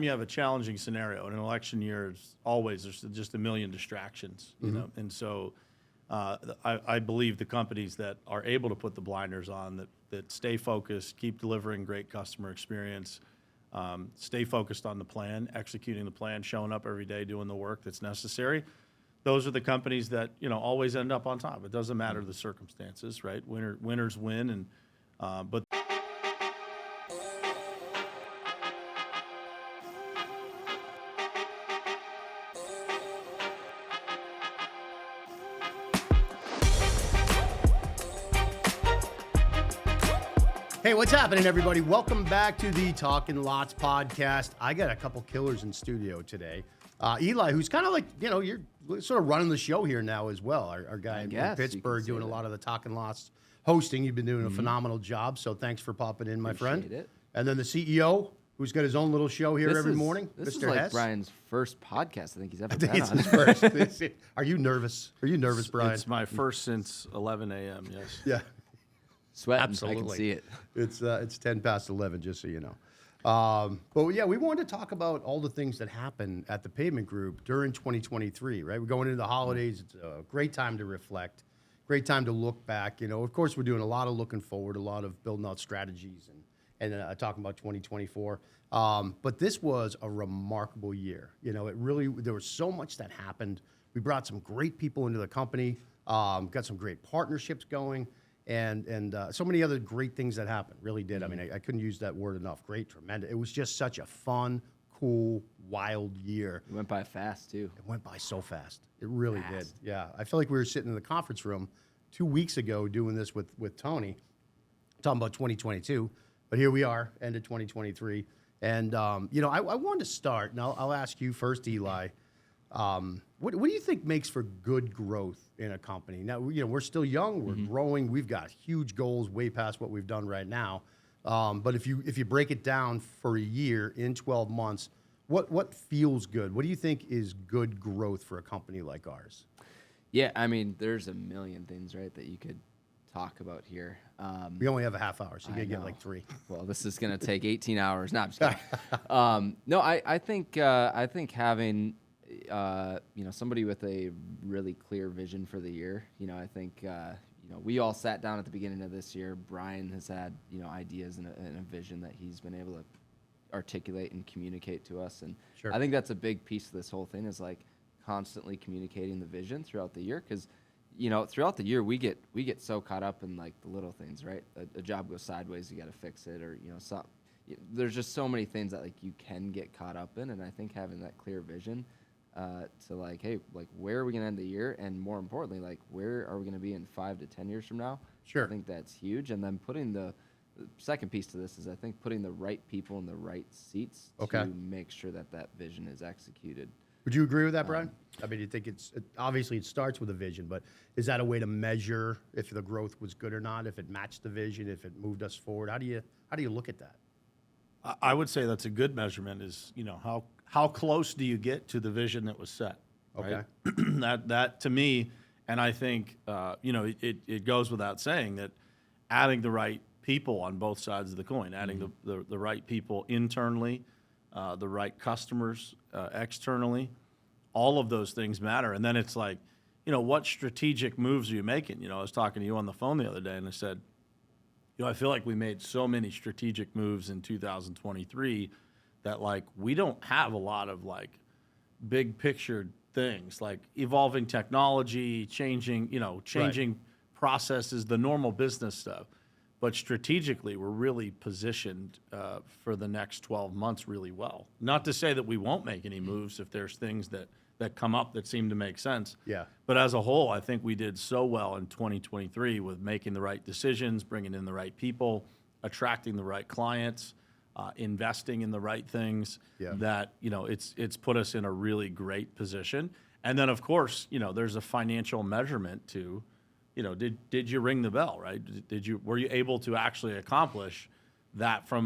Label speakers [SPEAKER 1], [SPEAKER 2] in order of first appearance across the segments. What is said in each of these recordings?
[SPEAKER 1] you have a challenging scenario. In an election year, there's just a million distractions, you know, and so I believe the companies that are able to put the blinders on, that stay focused, keep delivering great customer experience, stay focused on the plan, executing the plan, showing up every day, doing the work that's necessary. Those are the companies that, you know, always end up on top. It doesn't matter the circumstances, right? Winners win, and but.
[SPEAKER 2] Hey, what's happening, everybody? Welcome back to the Talking Lots podcast. I got a couple killers in studio today. Eli, who's kind of like, you know, you're sort of running the show here now as well. Our guy in Pittsburgh doing a lot of the Talking Lots hosting. You've been doing a phenomenal job, so thanks for popping in, my friend.
[SPEAKER 3] Appreciate it.
[SPEAKER 2] And then the CEO, who's got his own little show here every morning,
[SPEAKER 3] This
[SPEAKER 2] Mr.
[SPEAKER 3] is like
[SPEAKER 2] Hess.
[SPEAKER 3] Brian's first podcast I think he's ever
[SPEAKER 2] I think
[SPEAKER 3] been
[SPEAKER 2] it's
[SPEAKER 3] on.
[SPEAKER 2] his first. Are you nervous? Are you nervous, Brian?
[SPEAKER 1] It's my first since 11 a.m., yes.
[SPEAKER 2] Yeah.
[SPEAKER 3] Sweating,
[SPEAKER 2] Absolutely.
[SPEAKER 3] I can see it.
[SPEAKER 2] It's 10 past 11, just so you know. But yeah, we wanted to talk about all the things that happened at the Pavement Group during 2023, right? We're going into the holidays. It's a great time to reflect, great time to look back. You know, of course, we're doing a lot of looking forward, a lot of building out strategies and talking about 2024. But this was a remarkable year. You know, there was so much that happened. We brought some great people into the company, got some great partnerships going. And so many other great things that happened, really did. I mean, I couldn't use that word enough. Great, tremendous. It was just such a fun, cool, wild year.
[SPEAKER 3] It went by fast, too.
[SPEAKER 2] It went by so fast. It really did. Yeah. I feel like we were sitting in the conference room 2 weeks ago doing this with Tony, talking about 2022. But here we are, end of 2023. And, you know, I wanted to start, and I'll ask you first, Eli. What do you think makes for good growth in a company? Now, you know, we're still young, we're growing, we've got huge goals way past what we've done right now. But if you break it down for a year in 12 months, what feels good? What do you think is good growth for a company like ours?
[SPEAKER 3] Yeah, I mean, there's a million things, right, that you could talk about here.
[SPEAKER 2] We only have a half hour, so you gotta get like 3.
[SPEAKER 3] Well, this is going to take 18 hours. No, I'm just kidding. No, I think having you know, somebody with a really clear vision for the year. You know, I think you know, we all sat down at the beginning of this year. Brian has had, you know, ideas and a vision that he's been able to articulate and communicate to us, and
[SPEAKER 2] Sure.
[SPEAKER 3] I think that's a big piece of this whole thing is like constantly communicating the vision throughout the year, because you know, throughout the year we get so caught up in like the little things, right? A job goes sideways, you got to fix it, or you know, there's just so many things that like you can get caught up in, and I think having that clear vision to like, hey, like where are we going to end the year? And more importantly, like where are we going to be in 5 to 10 years from now?
[SPEAKER 2] Sure.
[SPEAKER 3] I think that's huge. And then putting the second piece to this is I think putting the right people in the right seats to make sure that vision is executed.
[SPEAKER 2] Would you agree with that, Brian? I mean, you think obviously it starts with a vision, but is that a way to measure if the growth was good or not, if it matched the vision, if it moved us forward? How do you look at that?
[SPEAKER 1] I would say that's a good measurement is, you know, how close do you get to the vision that was set? Right?
[SPEAKER 2] Okay.
[SPEAKER 1] that to me, and I think, you know, it goes without saying that adding the right people on both sides of the coin, adding the right people internally, the right customers externally, all of those things matter. And then it's like, you know, what strategic moves are you making? You know, I was talking to you on the phone the other day and I said, you know, I feel like we made so many strategic moves in 2023 that like we don't have a lot of like big picture things like evolving technology, changing processes, the normal business stuff. But strategically, we're really positioned for the next 12 months really well. Not to say that we won't make any moves if there's things that come up that seem to make sense.
[SPEAKER 2] Yeah.
[SPEAKER 1] But as a whole, I think we did so well in 2023 with making the right decisions, bringing in the right people, attracting the right clients, investing in the right things, that, you know, it's put us in a really great position. And then, of course, you know, there's a financial measurement to, you know, did you ring the bell, right? Were you able to actually accomplish that from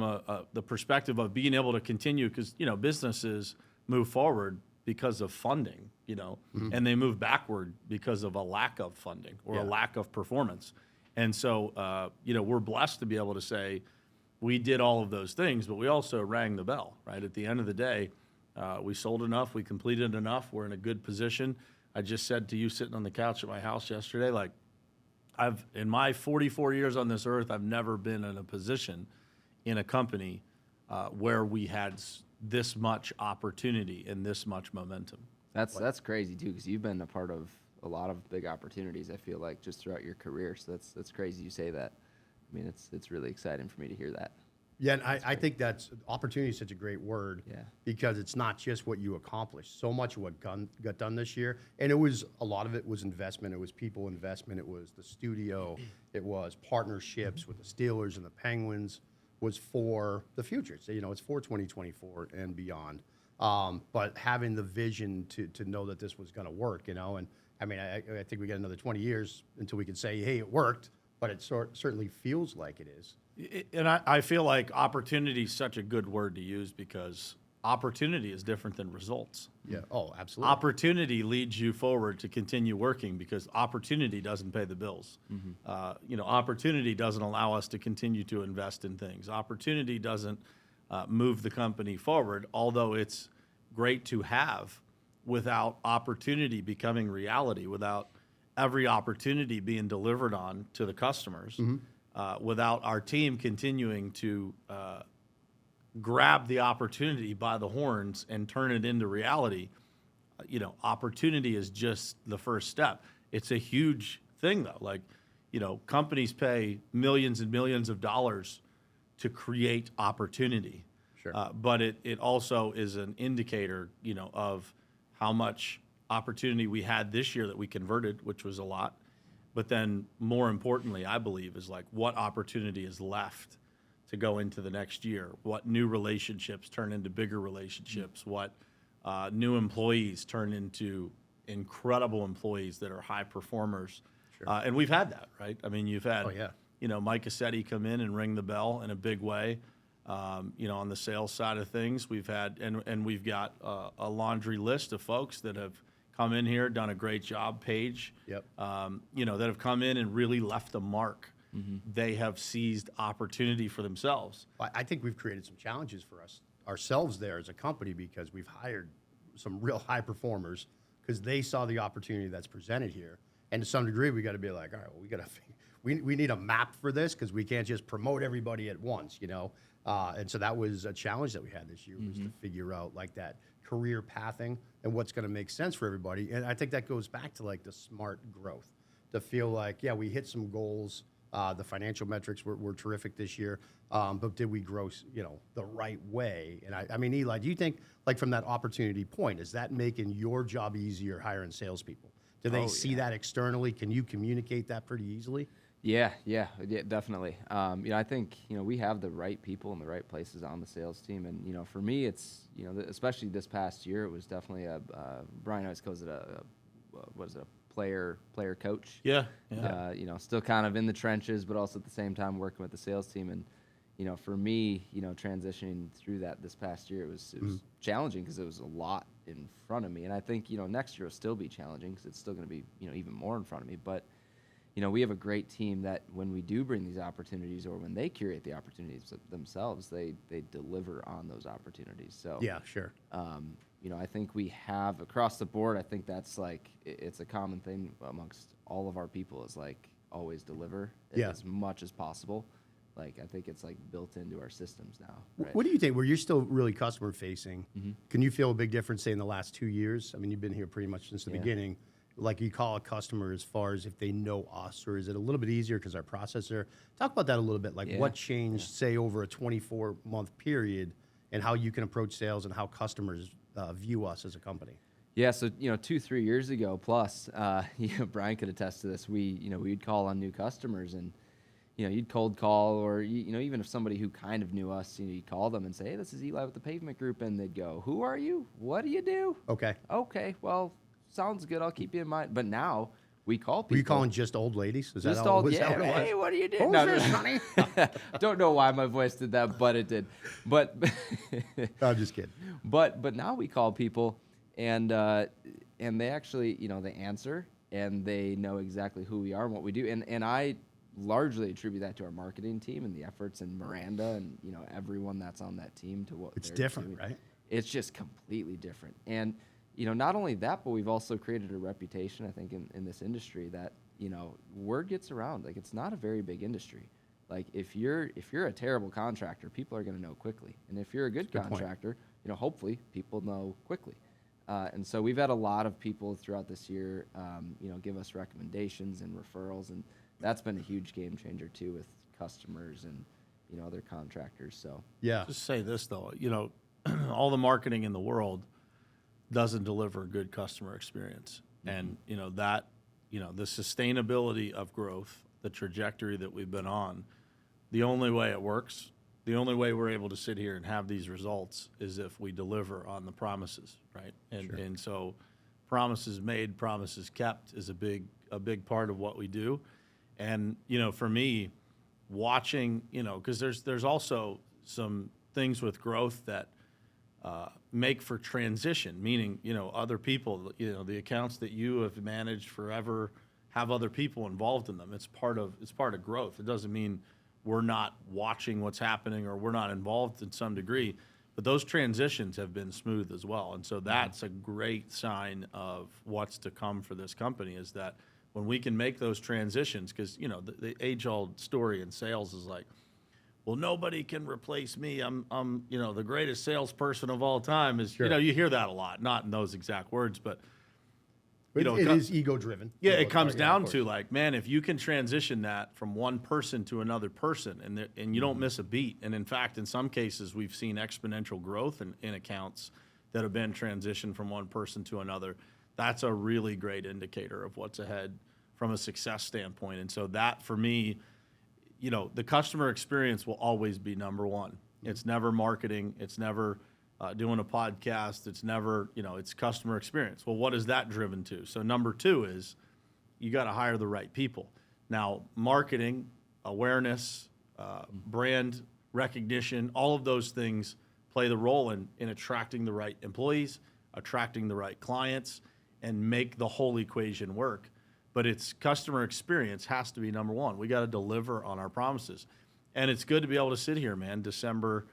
[SPEAKER 1] the perspective of being able to continue? Because, you know, businesses move forward because of funding, you know, and they move backward because of a lack of funding or a lack of performance. And so, you know, we're blessed to be able to say, we did all of those things, but we also rang the bell, right? At the end of the day, we sold enough, we completed enough, we're in a good position. I just said to you sitting on the couch at my house yesterday, like, in my 44 years on this earth, I've never been in a position in a company where we had this much opportunity and this much momentum.
[SPEAKER 3] That's crazy too, because you've been a part of a lot of big opportunities. I feel like just throughout your career. So that's crazy you say that. I mean, it's really exciting for me to hear that.
[SPEAKER 2] Yeah, and I think that's opportunity is such a great word.
[SPEAKER 3] Yeah.
[SPEAKER 2] Because it's not just what you accomplished. So much of what got done this year, and a lot of it was investment. It was people investment. It was the studio. It was partnerships with the Steelers and the Penguins. Was for the future. So, it's for 2024 and beyond. But having the vision to know that this was going to work, and I mean, I think we got another 20 years until we can say, hey, it worked. But it certainly feels like it is.
[SPEAKER 1] And I feel like opportunity is such a good word to use because opportunity is different than results.
[SPEAKER 2] Yeah. Oh, absolutely.
[SPEAKER 1] Opportunity leads you forward to continue working because opportunity doesn't pay the bills. Opportunity doesn't allow us to continue to invest in things. Opportunity doesn't move the company forward, although it's great to have without opportunity becoming reality, without every opportunity being delivered on to the customers, without our team continuing to grab the opportunity by the horns and turn it into reality. Opportunity is just the first step. It's a huge thing though. Like, companies pay millions and millions of dollars to create opportunity.
[SPEAKER 2] Sure.
[SPEAKER 1] But it also is an indicator, of how much opportunity we had this year that we converted, which was a lot. But then more importantly, I believe, is like what opportunity is left to go into the next year, what new relationships turn into bigger relationships, what new employees turn into incredible employees that are high performers.
[SPEAKER 2] Sure.
[SPEAKER 1] And we've had that, right? I mean, you've had,
[SPEAKER 2] Oh, yeah.
[SPEAKER 1] Mike Cassetti come in and ring the bell in a big way. On the sales side of things, we've had, and we've got a laundry list of folks that have come in here, done a great job. Paige,
[SPEAKER 2] Yep.
[SPEAKER 1] that have come in and really left a mark. They have seized opportunity for themselves.
[SPEAKER 2] I think we've created some challenges for ourselves there as a company because we've hired some real high performers because they saw the opportunity that's presented here. And to some degree, we got to be like, all right, well, we need a map for this because we can't just promote everybody at once, And so that was a challenge that we had this year was to figure out like that career pathing and what's going to make sense for everybody. And I think that goes back to like the smart growth to feel like, yeah, we hit some goals. The financial metrics were terrific this year, but did we grow, the right way? And I mean, Eli, do you think, like from that opportunity point, is that making your job easier hiring salespeople? Do they see that externally? Can you communicate that pretty easily?
[SPEAKER 3] Yeah, definitely. I think, we have the right people in the right places on the sales team. And, for me, it's, especially this past year, it was definitely Brian always calls it a player coach.
[SPEAKER 1] Yeah.
[SPEAKER 3] Still kind of in the trenches, but also at the same time working with the sales team. And, for me, transitioning through that this past year, it was challenging because it was a lot in front of me. And I think, next year will still be challenging because it's still going to be, even more in front of me. But, we have a great team that when we do bring these opportunities or when they curate the opportunities themselves, they deliver on those opportunities. So
[SPEAKER 2] Yeah, sure.
[SPEAKER 3] I think we have across the board, I think that's like, it's a common thing amongst all of our people is like always deliver as much as possible. Like, I think it's like built into our systems now. Right?
[SPEAKER 2] What do you think? Where you're still really customer facing, can you feel a big difference, say, in the last 2 years? I mean, you've been here pretty much since the beginning. Like you call a customer as far as if they know us, or is it a little bit easier because our processor? Talk about that a little bit. Like what changed, say, over a 24-month period, and how you can approach sales and how customers view us as a company.
[SPEAKER 3] Yeah, so 2-3 years ago plus, Brian could attest to this. We'd call on new customers, and you'd cold call, or even if somebody who kind of knew us, you'd call them and say, "Hey, this is Eli with the Pavement Group," and they'd go, "Who are you? What do you do?"
[SPEAKER 2] Okay.
[SPEAKER 3] Okay, well, sounds good. I'll keep you in mind. But now we call people.
[SPEAKER 2] Were you calling just old ladies? Is
[SPEAKER 3] just
[SPEAKER 2] that all?
[SPEAKER 3] old,
[SPEAKER 2] Was
[SPEAKER 3] yeah.
[SPEAKER 2] that what it was?
[SPEAKER 3] Hey, what do you do?
[SPEAKER 2] Who's this, honey?
[SPEAKER 3] Don't know why my voice did that, but it did. But
[SPEAKER 2] I'm just kidding.
[SPEAKER 3] But now we call people, and they actually they answer, and they know exactly who we are and what we do. And I largely attribute that to our marketing team and the efforts and Miranda and, you know, everyone that's on that team to what
[SPEAKER 2] It's
[SPEAKER 3] they're
[SPEAKER 2] different,
[SPEAKER 3] doing.
[SPEAKER 2] right?
[SPEAKER 3] It's just completely different. And, you know, not only that, but we've also created a reputation, I think, in this industry that, you know, word gets around. Like, it's not a very big industry. Like, if you're a terrible contractor, people are going to know quickly. And if you're a good
[SPEAKER 2] point.
[SPEAKER 3] contractor, you know, hopefully people know quickly. And so we've had a lot of people throughout this year, you know, give us recommendations and referrals, and that's been a huge game changer too with customers and, you know, other contractors. So
[SPEAKER 2] Yeah.
[SPEAKER 1] Just say this though, you know, all the marketing in the world doesn't deliver a good customer experience. And, you know, that, you know, the sustainability of growth, the trajectory that we've been on, the only way it works, the only way we're able to sit here and have these results is if we deliver on the promises, right? And so promises made, promises kept is a big part of what we do. And, you know, for me, watching, you know, because there's also some things with growth that make for transition, meaning, you know, other people, you know, the accounts that you have managed forever have other people involved in them. It's part of growth. It doesn't mean we're not watching what's happening or we're not involved in some degree, but those transitions have been smooth as well. And so that's a great sign of what's to come for this company, is that when we can make those transitions, because, you know, the age-old story in sales is like, well, nobody can replace me. I'm you know, the greatest salesperson of all time is, you know, you hear that a lot, not in those exact words, but you know,
[SPEAKER 2] it is ego-driven.
[SPEAKER 1] yeah,
[SPEAKER 2] for the
[SPEAKER 1] it
[SPEAKER 2] most
[SPEAKER 1] comes
[SPEAKER 2] part. Yeah,
[SPEAKER 1] down
[SPEAKER 2] of
[SPEAKER 1] to
[SPEAKER 2] course.
[SPEAKER 1] like, man, if you can transition that from one person to another person and you don't miss a beat. And in fact, in some cases, we've seen exponential growth in accounts that have been transitioned from one person to another. That's a really great indicator of what's ahead from a success standpoint. And so that, for me, you know, the customer experience will always be number one. It's never marketing. It's never doing a podcast. It's never, you know, it's customer experience. Well, what is that driven to? So number two is you got to hire the right people. Now, marketing, awareness, brand recognition, all of those things play the role in attracting the right employees, attracting the right clients, and make the whole equation work. But it's customer experience has to be number one. We got to deliver on our promises. And it's good to be able to sit here, man, December,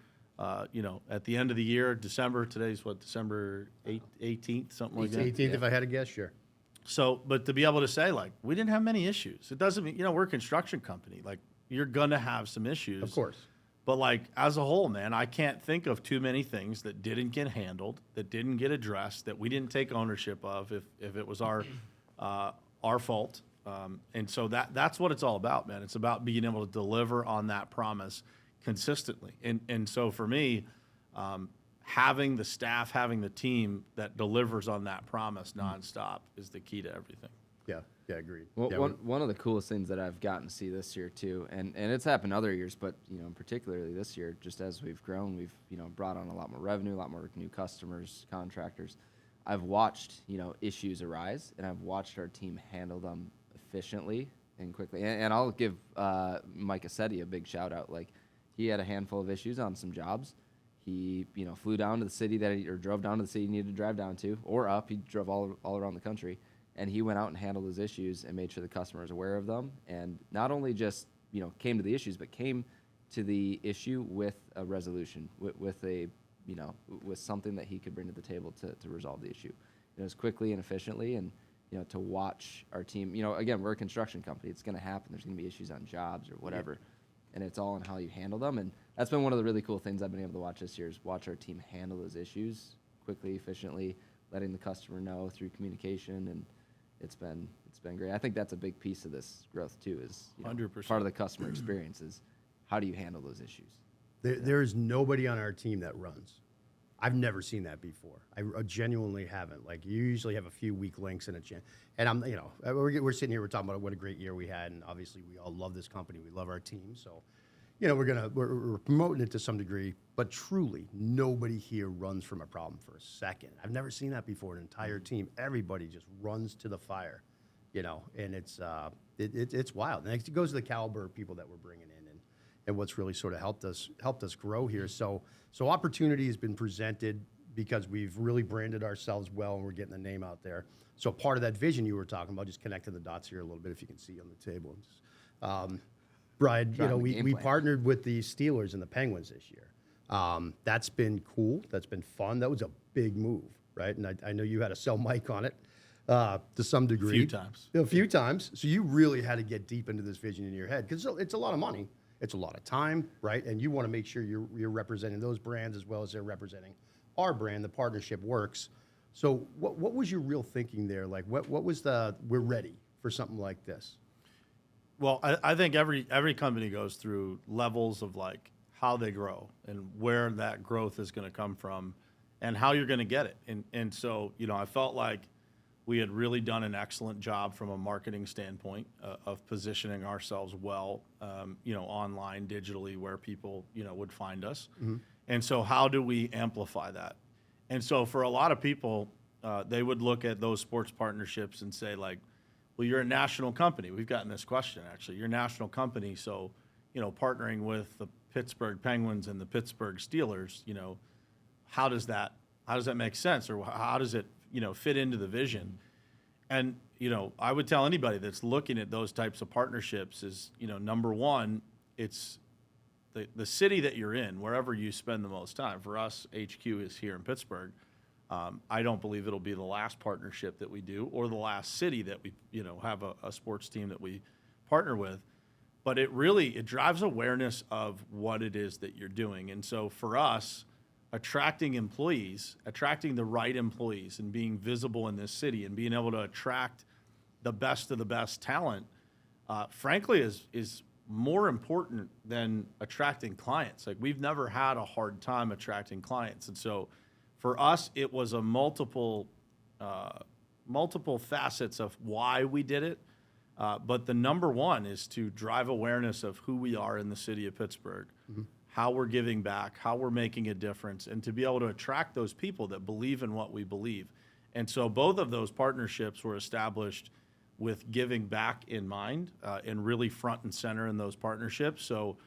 [SPEAKER 1] you know, at the end of the year, December, today's what, December 18th, something like that?
[SPEAKER 2] 18th, if I had to guess, sure.
[SPEAKER 1] So, but to be able to say, like, we didn't have many issues. It doesn't mean, you know, we're a construction company. Like, you're going to have some issues.
[SPEAKER 2] Of course.
[SPEAKER 1] But, like, as a whole, man, I can't think of too many things that didn't get handled, that didn't get addressed, that we didn't take ownership of if it was our fault. And so that's what it's all about, man. It's about being able to deliver on that promise consistently. And so for me, having the staff, having the team that delivers on that promise nonstop is the key to everything.
[SPEAKER 2] Yeah, agreed.
[SPEAKER 3] Well,
[SPEAKER 2] Yeah,
[SPEAKER 3] one of the coolest things that I've gotten to see this year too, and it's happened other years, but, you know, particularly this year, just as we've grown, we've, you know, brought on a lot more revenue, a lot more new customers, contractors. I've watched, you know, issues arise, and I've watched our team handle them efficiently and quickly. And I'll give Mike Assetti a big shout out. Like, he had a handful of issues on some jobs. He, you know, flew down to the city or drove down to the city he needed to drive down to, or up. He drove all around the country, and he went out and handled those issues and made sure the customer was aware of them. And not only just, you know, came to the issues, but came to the issue with a resolution, with a, you know, with something that he could bring to the table to resolve the issue. You know, as quickly and efficiently, and, you know, to watch our team, you know, again, we're a construction company. It's going to happen. There's going to be issues on jobs or whatever. And it's all in how you handle them. And that's been one of the really cool things I've been able to watch this year, is watch our team handle those issues quickly, efficiently, letting the customer know through communication. And it's been great. I think that's a big piece of this growth too, is, you know,
[SPEAKER 1] 100%.
[SPEAKER 3] part of the customer experience is how do you handle those issues?
[SPEAKER 2] There is nobody on our team that runs. I've never seen that before. I genuinely haven't. Like, you usually have a few weak links in a chain. And I'm, you know, we're sitting here, we're talking about what a great year we had, and obviously we all love this company, we love our team. So, you know, we're promoting it to some degree, but truly nobody here runs from a problem for a second. I've never seen that before. An entire team, everybody just runs to the fire, you know, and it's wild. And it goes to the caliber of people that we're bringing in, and what's really sort of helped us grow here. So opportunity has been presented because we've really branded ourselves well, and we're getting the name out there. So part of that vision you were talking about, just connecting the dots here a little bit, if you can see on the table. Brian,
[SPEAKER 3] Driving the
[SPEAKER 2] we,
[SPEAKER 3] game
[SPEAKER 2] we
[SPEAKER 3] plan.
[SPEAKER 2] partnered with the Steelers and the Penguins this year. That's been cool. That's been fun. That was a big move, right? And I know you had to sell Mike on it to some degree.
[SPEAKER 1] few times.
[SPEAKER 2] A few times. So you really had to get deep into this vision in your head because it's a lot of money. It's a lot of time, right? And you want to make sure you're representing those brands as well as they're representing our brand. The partnership works. So what was your real thinking there? Like what was we're ready for something like this?
[SPEAKER 1] Well, I think every company goes through levels of like how they grow and where that growth is going to come from and how you're going to get it. And so, I felt like we had really done an excellent job from a marketing standpoint of positioning ourselves well, online, digitally, where people, would find us. Mm-hmm. And so how do we amplify that? And so for a lot of people, they would look at those sports partnerships and say like, well, you're a national company. We've gotten this question, actually. You're a national company, so, partnering with the Pittsburgh Penguins and the Pittsburgh Steelers, how does that make sense? Or how does it, fit into the vision? And, I would tell anybody that's looking at those types of partnerships is, number one, it's the city that you're in, wherever you spend the most time. For us, HQ is here in Pittsburgh. I don't believe it'll be the last partnership that we do or the last city that we, have a sports team that we partner with. But it drives awareness of what it is that you're doing. And so for us, attracting the right employees and being visible in this city and being able to attract the best of the best talent, frankly, is more important than attracting clients. Like we've never had a hard time attracting clients. And so for us, it was a multiple facets of why we did it. But the number one is to drive awareness of who we are in the city of Pittsburgh, mm-hmm. how we're giving back, how we're making a difference, and to be able to attract those people that believe in what we believe. And so both of those partnerships were established with giving back in mind and really front and center in those partnerships. So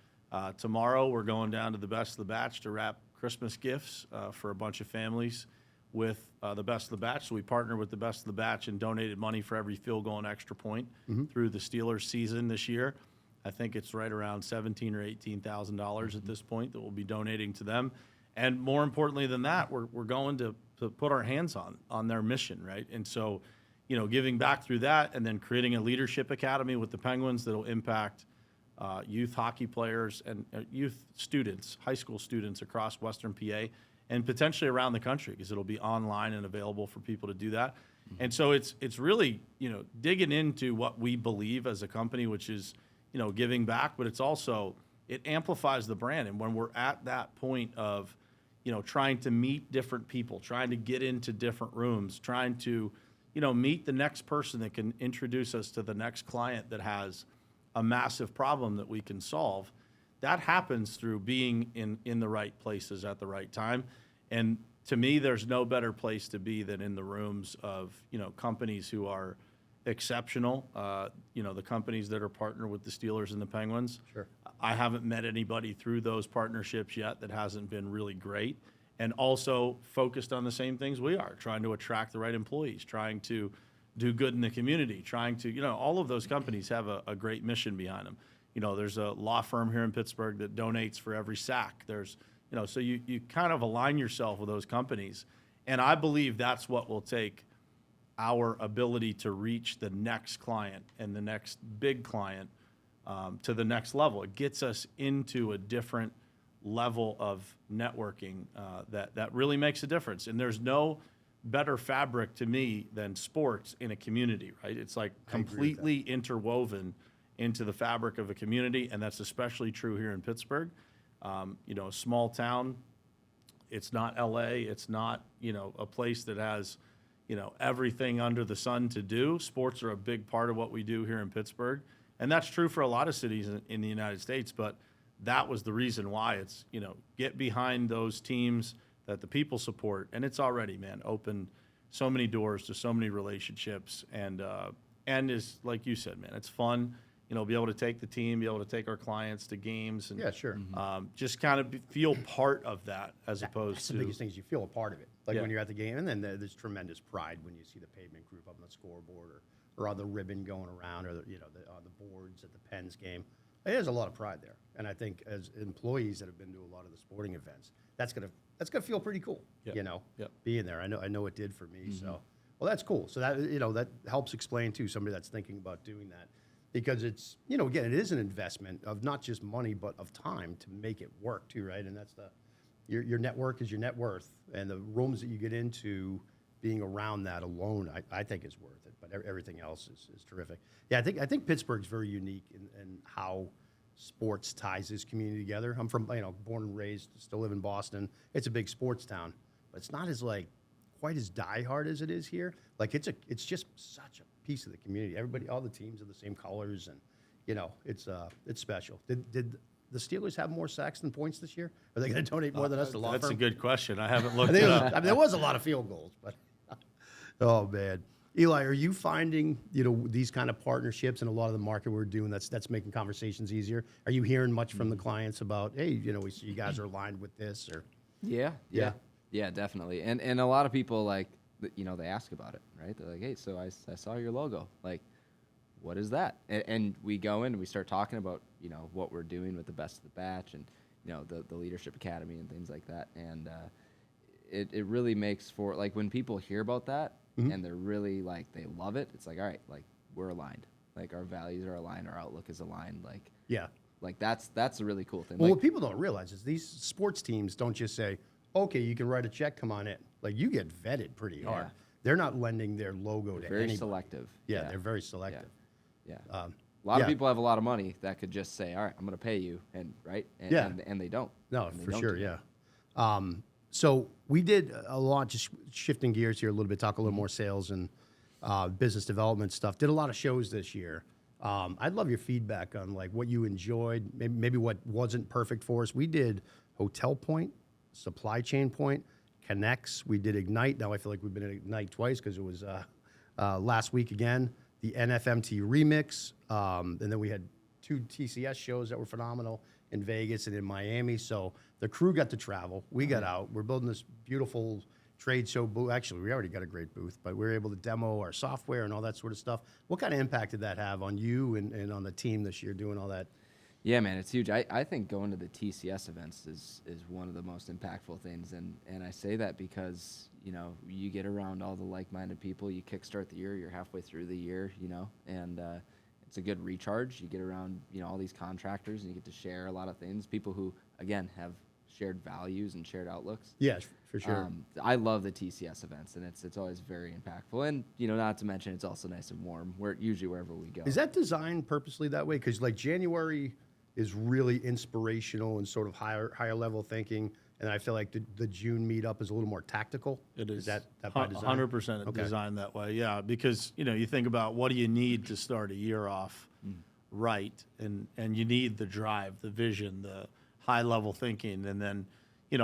[SPEAKER 1] tomorrow we're going down to the Best of the Batch to wrap Christmas gifts for a bunch of families with the Best of the Batch. So we partnered with the Best of the Batch and donated money for every field goal and extra point mm-hmm. through the Steelers season this year. I think it's right around $17,000 or $18,000 mm-hmm. at this point that we'll be donating to them. And more importantly than that, we're going to put our hands on their mission, right? And so, giving back through that and then creating a leadership academy with the Penguins that'll impact youth hockey players and youth students, high school students across Western PA and potentially around the country because it'll be online and available for people to do that. Mm-hmm. And so it's really, digging into what we believe as a company, which is, giving back, but it's also, it amplifies the brand. And when we're at that point of, trying to meet different people, trying to get into different rooms, trying to, meet the next person that can introduce us to the next client that has a massive problem that we can solve, that happens through being in the right places at the right time. And to me, there's no better place to be than in the rooms of, companies who are exceptional, the companies that are partnered with the Steelers and the Penguins.
[SPEAKER 2] Sure.
[SPEAKER 1] I haven't met anybody through those partnerships yet that hasn't been really great and also focused on the same things we are, trying to attract the right employees, trying to do good in the community, trying to, all of those companies have a great mission behind them. There's a law firm here in Pittsburgh that donates for every sack. There's, so you kind of align yourself with those companies. And I believe that's what will take our ability to reach the next client and the next big client to the next level. It gets us into a different level of networking that really makes a difference. And there's no better fabric to me than sports in a community, right? It's like completely interwoven into the fabric of a community, and that's especially true here in Pittsburgh. A small town, it's not LA, it's not, a place that has, everything under the sun to do. Sports are a big part of what we do here in Pittsburgh, and that's true for a lot of cities in the United States, but that was the reason why it's, get behind those teams that the people support, and it's already, man, opened so many doors to so many relationships, and is, like you said, man, it's fun, be able to take the team, be able to take our clients to games, and
[SPEAKER 2] yeah, sure.
[SPEAKER 1] Just kind of feel part of that as opposed
[SPEAKER 2] That's
[SPEAKER 1] to
[SPEAKER 2] the biggest thing is you feel a part of it. Like
[SPEAKER 1] Yeah.
[SPEAKER 2] when you're at the game, and then there's tremendous pride when you see the Pavement Group up on the scoreboard or or on the ribbon going around, or on the boards at the Pens game. There's a lot of pride there, and I think as employees that have been to a lot of the sporting events, that's gonna feel pretty cool.
[SPEAKER 1] Yep. Yep.
[SPEAKER 2] Being there. I know it did for me. So, well, that's cool. So that that helps explain too somebody that's thinking about doing that, because it's again, it is an investment of not just money but of time to make it work too, right? And that's your network is your net worth, and the rooms that you get into, being around that alone, I think is worth it. But everything else is terrific. Yeah, I think Pittsburgh's very unique in how sports ties this community together. I'm from born and raised, still live in Boston. It's a big sports town, but it's not as quite as diehard as it is here. Like it's just such a piece of the community. Everybody, all the teams are the same colors, and it's special. Did the Steelers have more sacks than points this year? Are they going to donate more than us to law
[SPEAKER 1] That's
[SPEAKER 2] firm?
[SPEAKER 1] a good question. I haven't
[SPEAKER 2] I
[SPEAKER 1] looked
[SPEAKER 2] think
[SPEAKER 1] it
[SPEAKER 2] it was,
[SPEAKER 1] up.
[SPEAKER 2] I mean, there was a lot of field goals, but oh man, Eli, are you finding these kind of partnerships in a lot of the market we're doing that's making conversations easier? Are you hearing much from the clients about, hey, we see you guys are aligned with this, or
[SPEAKER 3] Yeah, definitely. And a lot of people they ask about it, right? They're like, hey, so I saw your logo. Like, what is that? And we go in and we start talking about what we're doing with the Best of the Batch, and the Leadership Academy and things like that. And it really makes for when people hear about that and they're really they love it. It's like, all right, we're aligned. Our values are aligned, our outlook is aligned. That's a really cool thing.
[SPEAKER 2] Well, what people don't realize is these sports teams don't just say, okay, you can write a check, come on in. You get vetted pretty hard. They're not lending their logo to
[SPEAKER 3] very
[SPEAKER 2] anybody.
[SPEAKER 3] selective.
[SPEAKER 2] Yeah, they're very selective.
[SPEAKER 3] Yeah. A lot of people have a lot of money that could just say, all right, I'm going to pay you, and they don't.
[SPEAKER 2] No,
[SPEAKER 3] And they
[SPEAKER 2] for
[SPEAKER 3] don't
[SPEAKER 2] sure,
[SPEAKER 3] do that.
[SPEAKER 2] yeah. So we did a lot, just shifting gears here a little bit, talk a little more sales and business development stuff. Did a lot of shows this year. I'd love your feedback on what you enjoyed, maybe what wasn't perfect for us. We did Hotel Point, Supply Chain Point, Connects. We did Ignite. Now I feel like we've been at Ignite twice because it was last week again. The NFMT Remix, and then we had 2 TCS shows that were phenomenal in Vegas and in Miami. So the crew got to travel. We got out. We're building this beautiful trade show booth. Actually, we already got a great booth, but we were able to demo our software and all that sort of stuff. What kind of impact did that have on you and on the team this year doing all that?
[SPEAKER 3] Yeah, man, it's huge. I think going to the TCS events is one of the most impactful things, and I say that because you get around all the like-minded people. You kickstart the year, you're halfway through the year, and it's a good recharge. You get around all these contractors, and you get to share a lot of things. People who again have shared values and shared outlooks.
[SPEAKER 2] Yes, for sure.
[SPEAKER 3] I love the TCS events, and it's always very impactful. And not to mention it's also nice and warm. Usually wherever we go.
[SPEAKER 2] Is that designed purposely that way? Because January is really inspirational and sort of higher level thinking, and I feel like the June meetup is a little more tactical.
[SPEAKER 1] It is.
[SPEAKER 2] Is that by design?
[SPEAKER 1] 100% designed that way. Yeah, because you think about what do you need to start a year off right, and you need the drive, the vision, the high level thinking, and then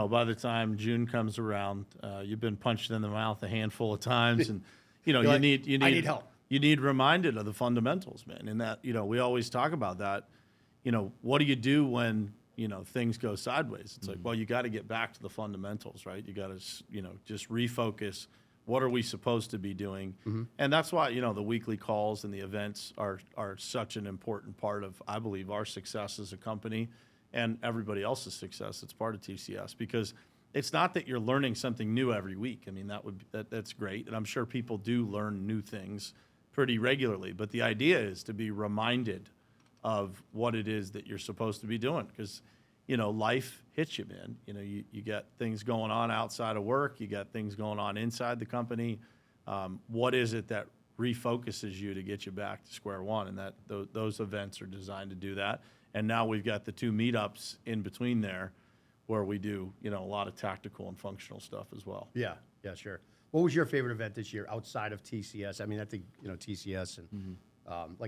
[SPEAKER 1] by the time June comes around, you've been punched in the mouth a handful of times, and you need
[SPEAKER 2] I need help.
[SPEAKER 1] You need reminded of the fundamentals, man. And that we always talk about that. What do you do when things go sideways? It's like, well, you got to get back to the fundamentals, right? You got to just refocus. What are we supposed to be doing? And that's why the weekly calls and the events are such an important part of, I believe, our success as a company and everybody else's success. It's part of TCS, because it's not that you're learning something new every week. I mean, that's great, and I'm sure people do learn new things pretty regularly. But the idea is to be reminded of what it is that you're supposed to be doing, because life hits you, man. You got things going on outside of work, you got things going on inside the company. What is it that refocuses you to get you back to square one? And that those events are designed to do that. And now we've got the 2 meetups in between there where we do a lot of tactical and functional stuff as well.
[SPEAKER 2] Yeah, sure. What was your favorite event this year outside of TCS? I mean, I think TCS and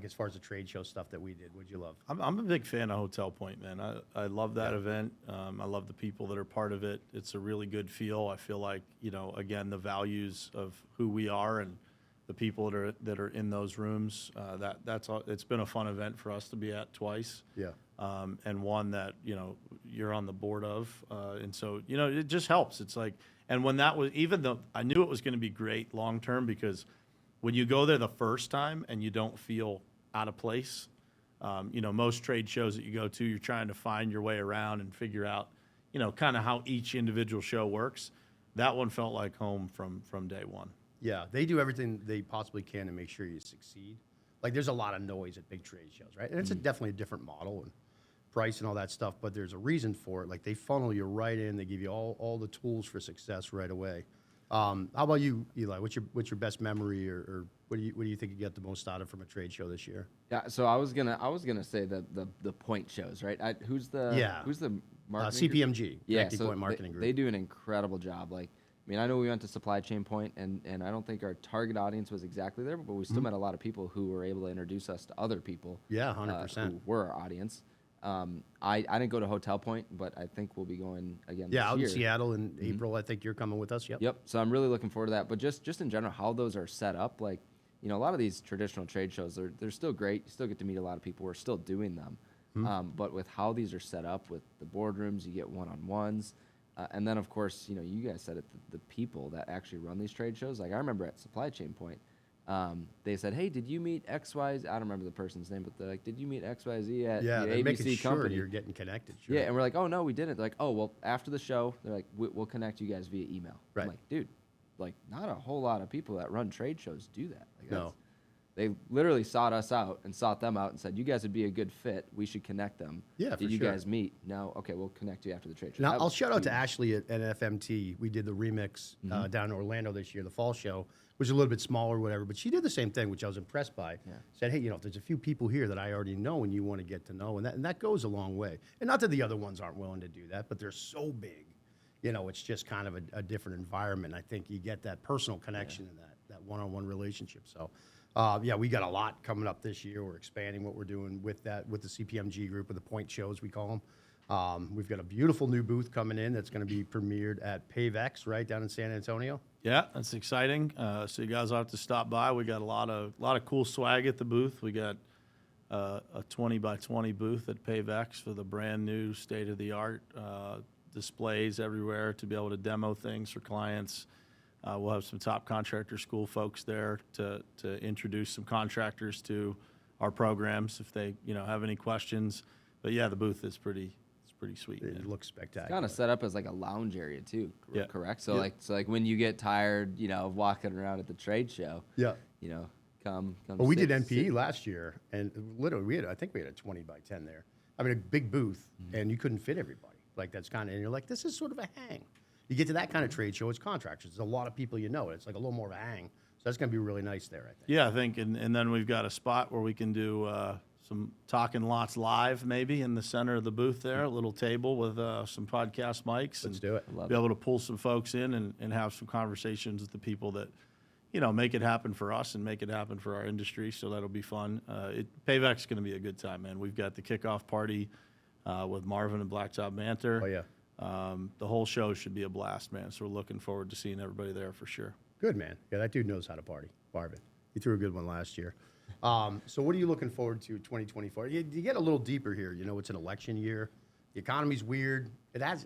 [SPEAKER 2] as far as the trade show stuff that we did, what'd you love?
[SPEAKER 1] I'm a big fan of Hotel Point, man. I love that event. I love the people that are part of it. It's a really good feel. I feel like again, the values of who we are and the people that are in those rooms. That's all. It's been a fun event for us to be at twice.
[SPEAKER 2] Yeah.
[SPEAKER 1] And one that you're on the board of, and so it just helps. It's like, and when that was, even though I knew it was going to be great long term, because when you go there the first time and you don't feel out of place, most trade shows that you go to, you're trying to find your way around and figure out, kind of how each individual show works. That one felt like home from day one.
[SPEAKER 2] Yeah, they do everything they possibly can to make sure you succeed. Like, there's a lot of noise at big trade shows, right? And it's definitely a different model and price and all that stuff, but there's a reason for it. Like, they funnel you right in. They give you all the tools for success right away. How about you, Eli? What's your best memory, or what do you think you get the most out of from a trade show this year?
[SPEAKER 3] Yeah, so I was gonna say the point shows, right? Who's the marketing group?
[SPEAKER 2] CPMG,
[SPEAKER 3] Yeah,
[SPEAKER 2] Connecting
[SPEAKER 3] so
[SPEAKER 2] Point Marketing Group.
[SPEAKER 3] they do an incredible job. Like, I mean, I know we went to Supply Chain Point, and I don't think our target audience was exactly there, but we still met a lot of people who were able to introduce us to other people.
[SPEAKER 2] Yeah, 100%.
[SPEAKER 3] Who were our audience. I didn't go to Hotel Point, but I think we'll be going again
[SPEAKER 2] Yeah,
[SPEAKER 3] this
[SPEAKER 2] out
[SPEAKER 3] year.
[SPEAKER 2] in Seattle in April. I think you're coming with us. Yep.
[SPEAKER 3] Yep. So I'm really looking forward to that. But just in general, how those are set up, like, a lot of these traditional trade shows, they're still great. You still get to meet a lot of people. We're still doing them. But with how these are set up, with the boardrooms, you get one-on-ones. And then, of course, you guys said it, the people that actually run these trade shows. Like, I remember at Supply Chain Point, they said, hey, did you meet XYZ? I don't remember the person's name, but they're like, did you meet XYZ at
[SPEAKER 2] Yeah,
[SPEAKER 3] the
[SPEAKER 2] they're making
[SPEAKER 3] ABC
[SPEAKER 2] sure
[SPEAKER 3] company?
[SPEAKER 2] you're getting connected. Sure.
[SPEAKER 3] Yeah, and we're like, oh, no, we didn't. They're like, oh, well, after the show, they're like, we'll connect you guys via email.
[SPEAKER 2] Right.
[SPEAKER 3] I'm like, dude, like, not a whole lot of people that run trade shows do that. Like,
[SPEAKER 2] No.
[SPEAKER 3] They literally sought us out and sought them out and said, you guys would be a good fit. We should connect them.
[SPEAKER 2] Yeah,
[SPEAKER 3] Did
[SPEAKER 2] for
[SPEAKER 3] you
[SPEAKER 2] sure.
[SPEAKER 3] guys meet? No? Okay, we'll connect you after the trade show.
[SPEAKER 2] Now,
[SPEAKER 3] That
[SPEAKER 2] I'll
[SPEAKER 3] was
[SPEAKER 2] shout out to
[SPEAKER 3] huge.
[SPEAKER 2] Ashley at FMT. We did the remix down in Orlando this year, the fall show, which is a little bit smaller, whatever. But she did the same thing, which I was impressed by.
[SPEAKER 3] Yeah.
[SPEAKER 2] Said, hey, if there's a few people here that I already know and you want to get to know, and that goes a long way. And not that the other ones aren't willing to do that, but they're so big. It's just kind of a different environment. I think you get that personal connection and that one-on-one relationship. So, we got a lot coming up this year. We're expanding what we're doing with the CPMG group, with the point shows, we call them. We've got a beautiful new booth coming in that's going to be premiered at PaveX, right down in San Antonio.
[SPEAKER 1] Yeah, that's exciting. So you guys will have to stop by. We got a lot of cool swag at the booth. We got a 20 by 20 booth at PaveX for the brand new state-of-the-art displays everywhere to be able to demo things for clients. We'll have some top contractor school folks there to introduce some contractors to our programs if they have any questions. But yeah, the booth is pretty sweet.
[SPEAKER 2] It
[SPEAKER 1] Man.
[SPEAKER 2] looks spectacular.
[SPEAKER 3] Kind of set up as like a lounge area too,
[SPEAKER 1] Yeah.
[SPEAKER 3] correct? So
[SPEAKER 2] Yeah.
[SPEAKER 3] like when you get tired, of walking around at the trade show,
[SPEAKER 2] Yeah.
[SPEAKER 3] come.
[SPEAKER 2] Well, we
[SPEAKER 3] sit-
[SPEAKER 2] did NPE
[SPEAKER 3] sit-
[SPEAKER 2] last year, and literally I think we had a 20 by 10 there. I mean, a big booth, and you couldn't fit everybody. Like, that's kind of, and you're like, this is sort of a hang. You get to that kind of trade show, it's contractors. There's a lot of people It's like a little more of a hang. So that's going to be really nice there, I think.
[SPEAKER 1] Yeah, I think, and then we've got a spot where we can do some talking lots live, maybe in the center of the booth there, a little table with some podcast mics.
[SPEAKER 2] Let's do it.
[SPEAKER 3] Love
[SPEAKER 1] Be able to pull some folks in and have some conversations with the people that, make it happen for us and make it happen for our industry. So that'll be fun. Payback's is going to be a good time, man. We've got the kickoff party with Marvin and Blacktop Banter.
[SPEAKER 2] Oh, yeah.
[SPEAKER 1] The whole show should be a blast, man. So we're looking forward to seeing everybody there for sure.
[SPEAKER 2] Good, man. Yeah, that dude knows how to party, Marvin. He threw a good one last year. So what are you looking forward to 2024? You get a little deeper here. It's an election year. The economy's weird. It has,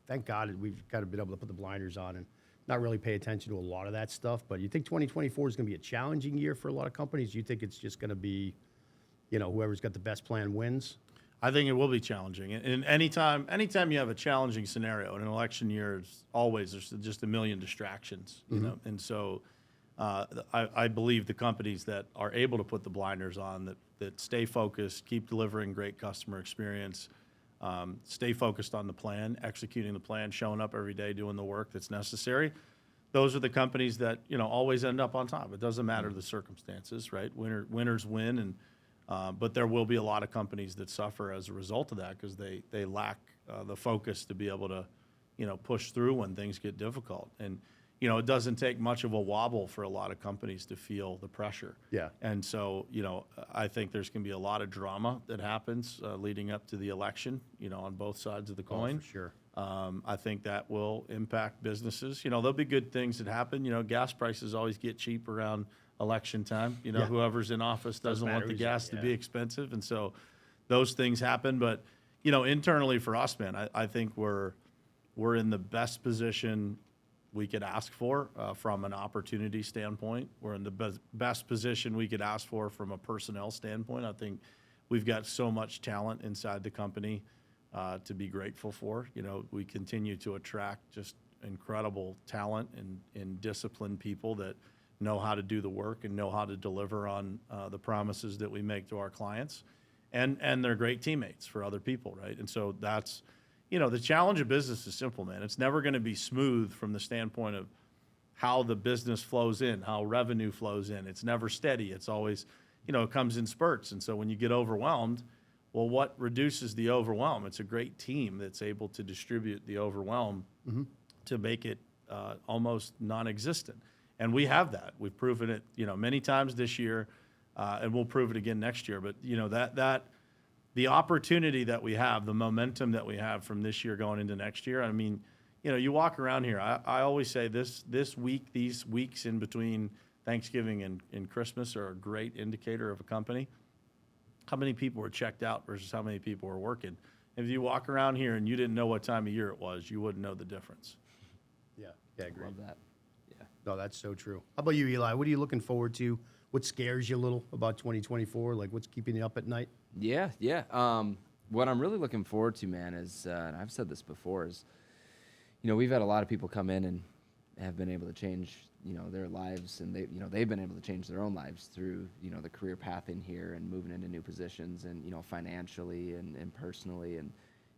[SPEAKER 2] thank God we've kind of been able to put the blinders on and not really pay attention to a lot of that stuff. But you think 2024 is going to be a challenging year for a lot of companies? You think it's just going to be, whoever's got the best plan wins?
[SPEAKER 1] I think it will be challenging. And anytime you have a challenging scenario in an election year, there's just a million distractions, And so I believe the companies that are able to put the blinders on, that stay focused, keep delivering great customer experience, stay focused on the plan, executing the plan, showing up every day, doing the work that's necessary. Those are the companies that always end up on top. It doesn't matter the circumstances, right? Winners win, but there will be a lot of companies that suffer as a result of that because they lack the focus to be able to push through when things get difficult. And it doesn't take much of a wobble for a lot of companies to feel the pressure.
[SPEAKER 2] Yeah.
[SPEAKER 1] And so I think there's going to be a lot of drama that happens leading up to the election. On both sides of the coin.
[SPEAKER 2] Oh, for sure.
[SPEAKER 1] I think that will impact businesses. There'll be good things that happen. Gas prices always get cheap around election time.
[SPEAKER 2] Yeah.
[SPEAKER 1] Whoever's in office doesn't want the
[SPEAKER 2] matter,
[SPEAKER 1] gas to be
[SPEAKER 2] yeah.
[SPEAKER 1] expensive. And so those things happen. But, internally for us, man, I think we're in the best position we could ask for from an opportunity standpoint. We're in the best position we could ask for from a personnel standpoint. I think we've got so much talent inside the company to be grateful for. You know, we continue to attract just incredible talent and disciplined people that know how to do the work and know how to deliver on the promises that we make to our clients. And they're great teammates for other people, right? And so that's, you know, the challenge of business is simple, man. It's never going to be smooth from the standpoint of how the business flows in, how revenue flows in. It's never steady. It's always, you know, it comes in spurts. And so when you get overwhelmed, well, what reduces the overwhelm? It's a great team that's able to distribute the overwhelm to make it almost non-existent. And we have that. We've proven it, you know, many times this year, and we'll prove it again next year. But, you know, that the opportunity that we have, the momentum that we have from this year going into next year, I mean, you know, you walk around here. I always say this week, these weeks in between Thanksgiving and Christmas are a great indicator of a company. How many people were checked out versus how many people were working. If you walk around here and you didn't know what time of year it was, you wouldn't know the difference.
[SPEAKER 2] Yeah, I agree.
[SPEAKER 3] Love that. Yeah.
[SPEAKER 2] No, that's so true. How about you, Eli? What are you looking forward to? What scares you a little about 2024? Like, what's keeping you up at night?
[SPEAKER 3] Yeah. What I'm really looking forward to, man, is, and I've said this before, is, you know, we've had a lot of people come in and have been able to change, you know, their lives, and they've been able to change their own lives through, you know, the career path in here and moving into new positions and, you know, financially and personally and,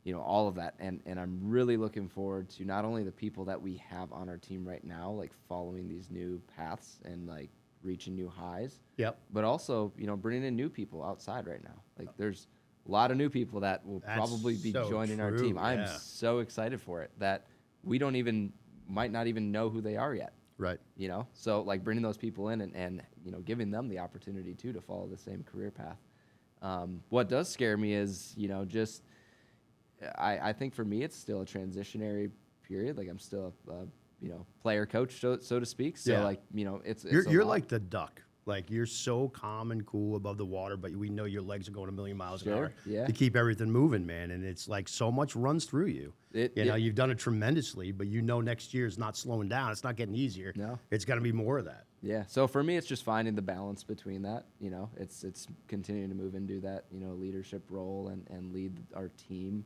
[SPEAKER 3] you know, all of that. And I'm really looking forward to not only the people that we have on our team right now, like following these new paths and like reaching new highs.
[SPEAKER 2] Yep.
[SPEAKER 3] But also, you know, bringing in new people outside right now. Like there's a lot of new people that will
[SPEAKER 2] That's
[SPEAKER 3] probably be
[SPEAKER 2] so
[SPEAKER 3] joining our
[SPEAKER 2] true,
[SPEAKER 3] team. I'm
[SPEAKER 2] yeah.
[SPEAKER 3] so excited for it that we might not even know who they are yet.
[SPEAKER 2] Right.
[SPEAKER 3] You know, so like bringing those people in and you know, giving them the opportunity too to follow the same career path. What does scare me is, you know, just I think for me it's still a transitionary period. Like I'm still a you know, player coach, so to speak. So
[SPEAKER 2] Yeah.
[SPEAKER 3] like, you know, it's
[SPEAKER 2] You're like the duck. Like, you're so calm and cool above the water, but we know your legs are going a million miles an
[SPEAKER 3] Sure,
[SPEAKER 2] hour
[SPEAKER 3] yeah.
[SPEAKER 2] to keep everything moving, man. And it's like so much runs through you. You know, you've done it tremendously, but you know next year is not slowing down. It's not getting easier.
[SPEAKER 3] No.
[SPEAKER 2] It's going to be more of that.
[SPEAKER 3] Yeah. So for me, it's just finding the balance between that. You know, it's continuing to move into that, you know, leadership role and lead our team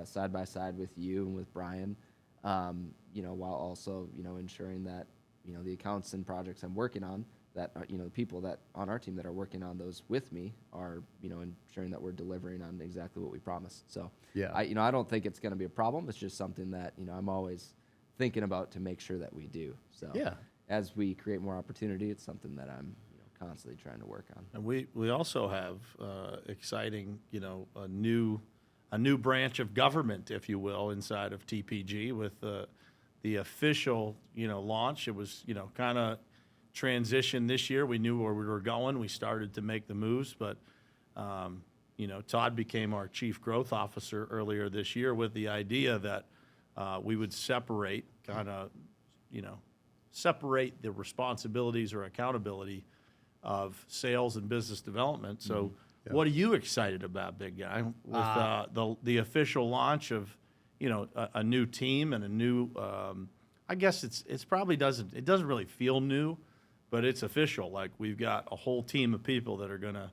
[SPEAKER 3] side by side with you and with Brian. You know, while also, you know, ensuring that, you know, the accounts and projects I'm working on, that are, you know, the people that on our team that are working on those with me are, you know, ensuring that we're delivering on exactly what we promised. So,
[SPEAKER 2] Yeah.
[SPEAKER 3] I don't think it's going to be a problem. It's just something that, you know, I'm always thinking about to make sure that we do. So,
[SPEAKER 2] Yeah.
[SPEAKER 3] as we create more opportunity, it's something that I'm, you know, constantly trying to work on.
[SPEAKER 1] And we also have exciting, you know, a new branch of government, if you will, inside of TPG with the official, you know, launch. It was, you know, kind of transition this year. We knew where we were going. We started to make the moves, but you know, Todd became our chief growth officer earlier this year with the idea that we would separate the responsibilities or accountability of sales and business development. So what are you excited about, big guy, with the official launch of, you know, a new team and a new, I guess it doesn't really feel new, but it's official. Like, we've got a whole team of people that are going to,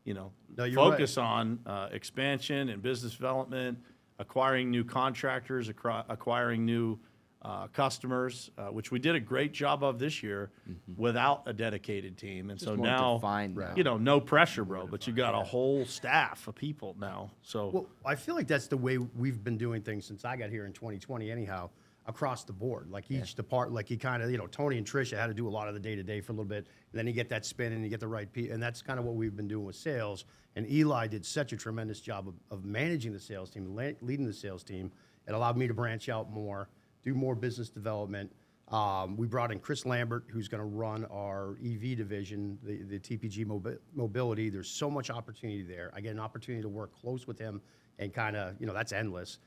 [SPEAKER 1] you know, focus on expansion and business development, acquiring new contractors, acquiring new customers, which we did a great job of this year without a dedicated team. And so
[SPEAKER 3] more
[SPEAKER 1] now,
[SPEAKER 3] defined now.
[SPEAKER 1] you know, no pressure, bro, but you got a whole staff of people now. So
[SPEAKER 2] Well, I feel like that's the way we've been doing things since I got here in 2020 anyhow, across the board. Like each department, like you kind of, you know, Tony and Tricia had to do a lot of the day-to-day for a little bit, and then you get that spin and you get the right people, and that's kind of what we've been doing with sales. And Eli did such a tremendous job of managing the sales team, leading the sales team. It allowed me to branch out more, do more business development. We brought in Chris Lambert, who's going to run our EV division, the TPG Mobility. There's so much opportunity there. I get an opportunity to work close with him and kind of, you know, that's endless.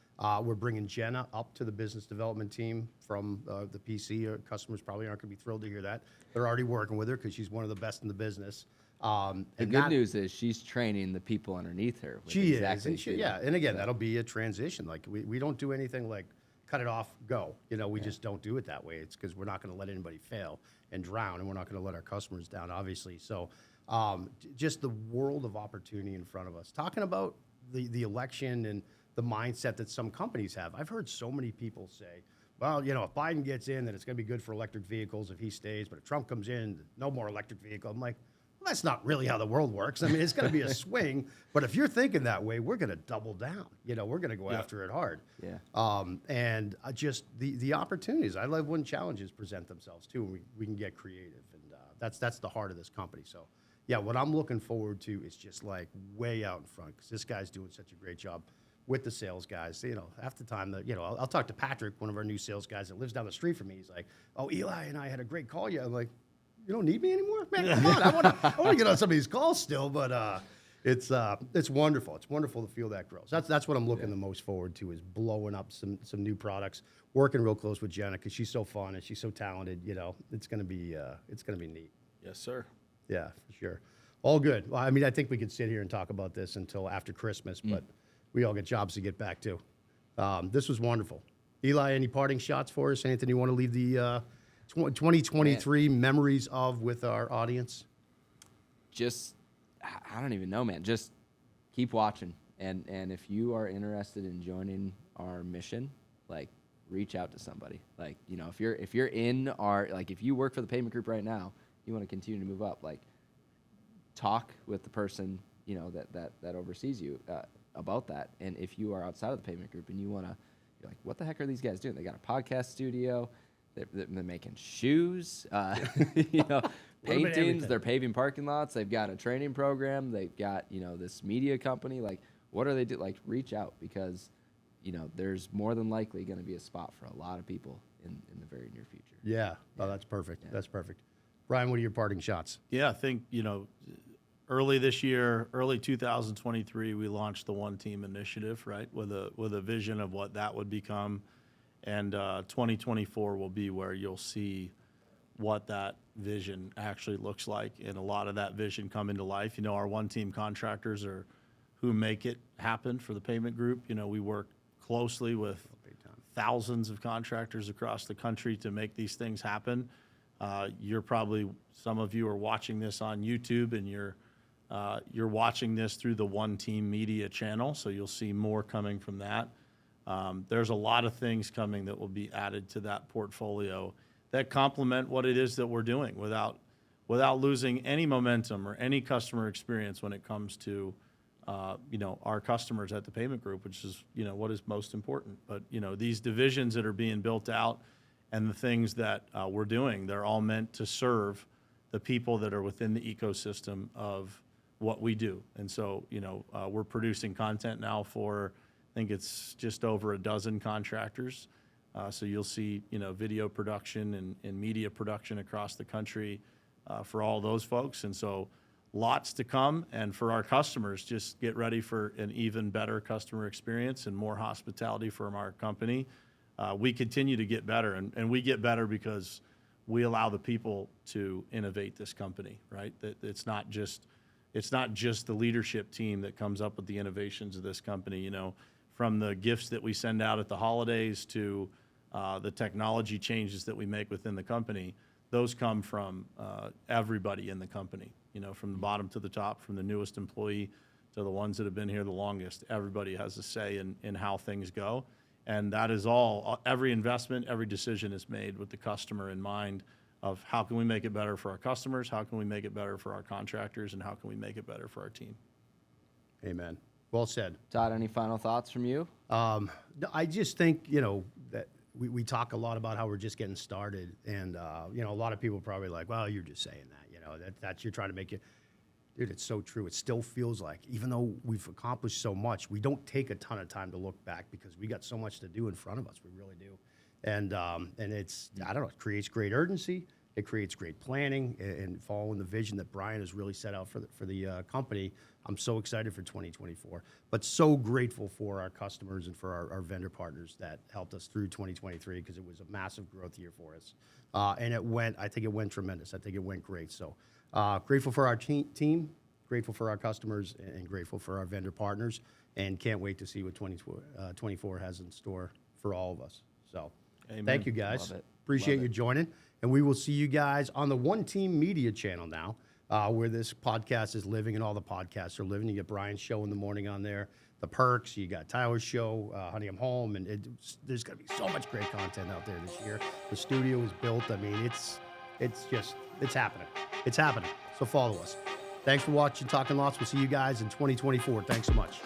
[SPEAKER 2] We're bringing Jenna up to the business development team from the PC. Customers probably aren't going to be thrilled to hear that. They're already working with her because she's one of the best in the business.
[SPEAKER 3] The good news is she's training the people underneath her.
[SPEAKER 2] She is. And and again, that'll be a transition. Like, we don't do anything like cut it off, go. You know, we just don't do it that way. It's because we're not going to let anybody fail and drown, and we're not going to let our customers down, obviously. So just the world of opportunity in front of us. Talking about the election and the mindset that some companies have. I've heard so many people say, well, you know, if Biden gets in, then it's going to be good for electric vehicles if he stays. But if Trump comes in, no more electric vehicle. I'm like, well, that's not really how the world works. I mean, it's going to be a swing. But if you're thinking that way, we're going to double down. You know, we're going to go after it hard.
[SPEAKER 3] Yeah.
[SPEAKER 2] And just the opportunities. I love when challenges present themselves, too, and we can get creative. And that's the heart of this company. So, yeah, what I'm looking forward to is just like way out in front because this guy's doing such a great job with the sales guys. You know, half the time, I'll talk to Patrick, one of our new sales guys that lives down the street from me. He's like, oh, Eli and I had a great call. Yeah, I'm like, you don't need me anymore? Man, come on. I want to get on some of these calls still, but it's wonderful. It's wonderful to feel that growth. That's what I'm looking the most forward to is blowing up some new products, working real close with Jenna because she's so fun and she's so talented. You know, it's gonna be neat.
[SPEAKER 1] Yes, sir.
[SPEAKER 2] Yeah, for sure. All good. Well, I mean, I think we could sit here and talk about this until after Christmas, but we all get jobs to get back to. This was wonderful. Eli, any parting shots for us? Anything you want to leave the 2023 memories of with our audience?
[SPEAKER 3] Just, I don't even know, man. Just keep watching. And if you are interested in joining our mission, like, reach out to somebody. Like, you know, if you're in our, like, if you work for the Pavement Group right now, you want to continue to move up, like, talk with the person, you know, that oversees you about that. And if you are outside of the Pavement Group and you want to, you're like, what the heck are these guys doing? They got a podcast studio. They're making shoes, you know, paintings. They're paving parking lots. They've got a training program. They've got, you know, this media company. Like, what are they do? Like, reach out because, you know, there's more than likely going to be a spot for a lot of people in the very near future.
[SPEAKER 2] Yeah. Oh, that's perfect. Yeah. That's perfect. Brian, what are your parting shots?
[SPEAKER 1] Yeah, I think, you know, early this year, early 2023, we launched the One Team Initiative, right, with a vision of what that would become. And 2024 will be where you'll see what that vision actually looks like, and a lot of that vision come into life. You know, our one-team contractors are who make it happen for the Pavement Group. You know, we work closely with thousands of contractors across the country to make these things happen. Some of you are watching this on YouTube, and you're watching this through the One Team Media channel, so you'll see more coming from that. There's a lot of things coming that will be added to that portfolio that complement what it is that we're doing without losing any momentum or any customer experience when it comes to, you know, our customers at the Pavement Group, which is, you know, what is most important. But, you know, these divisions that are being built out and the things that we're doing, they're all meant to serve the people that are within the ecosystem of what we do. And so, you know, we're producing content now for, I think it's just over a dozen contractors. So you'll see, you know, video production and media production across the country for all those folks. And so lots to come. And for our customers, just get ready for an even better customer experience and more hospitality from our company. We continue to get better, and we get better because we allow the people to innovate this company, right? That it's not just the leadership team that comes up with the innovations of this company, you know, from the gifts that we send out at the holidays to the technology changes that we make within the company. Those come from everybody in the company, you know, from the bottom to the top, from the newest employee to the ones that have been here the longest. Everybody has a say in how things go. And that is all, every investment, every decision is made with the customer in mind of how can we make it better for our customers, how can we make it better for our contractors, and how can we make it better for our team.
[SPEAKER 2] Amen. Well said.
[SPEAKER 3] Todd, any final thoughts from you?
[SPEAKER 2] No, I just think, you know, that we talk a lot about how we're just getting started. And, you know, a lot of people are probably like, well, you're just saying that, you know, that's you're trying to make it. Dude, it's so true. It still feels like, even though we've accomplished so much, we don't take a ton of time to look back because we got so much to do in front of us. We really do. And it's, I don't know, it creates great urgency. It creates great planning and following the vision that Brian has really set out for the company. I'm so excited for 2024, but so grateful for our customers and for our vendor partners that helped us through 2023 because it was a massive growth year for us. And I think it went tremendous. I think it went great. So grateful for our team, grateful for our customers, and grateful for our vendor partners, and can't wait to see what 2024 has in store for all of us. So
[SPEAKER 1] Amen.
[SPEAKER 2] thank you guys.
[SPEAKER 3] Love it.
[SPEAKER 2] Appreciate
[SPEAKER 3] Love
[SPEAKER 2] you joining. And we will see you guys on the One Team Media channel now, where this podcast is living and all the podcasts are living. You get Brian's show in the morning on there, The Perks, you got Tyler's show, Honey, I'm Home, and there's going to be so much great content out there this year. The studio is built. I mean, it's happening. It's happening. So follow us. Thanks for watching Talking Lots. We'll see you guys in 2024. Thanks so much.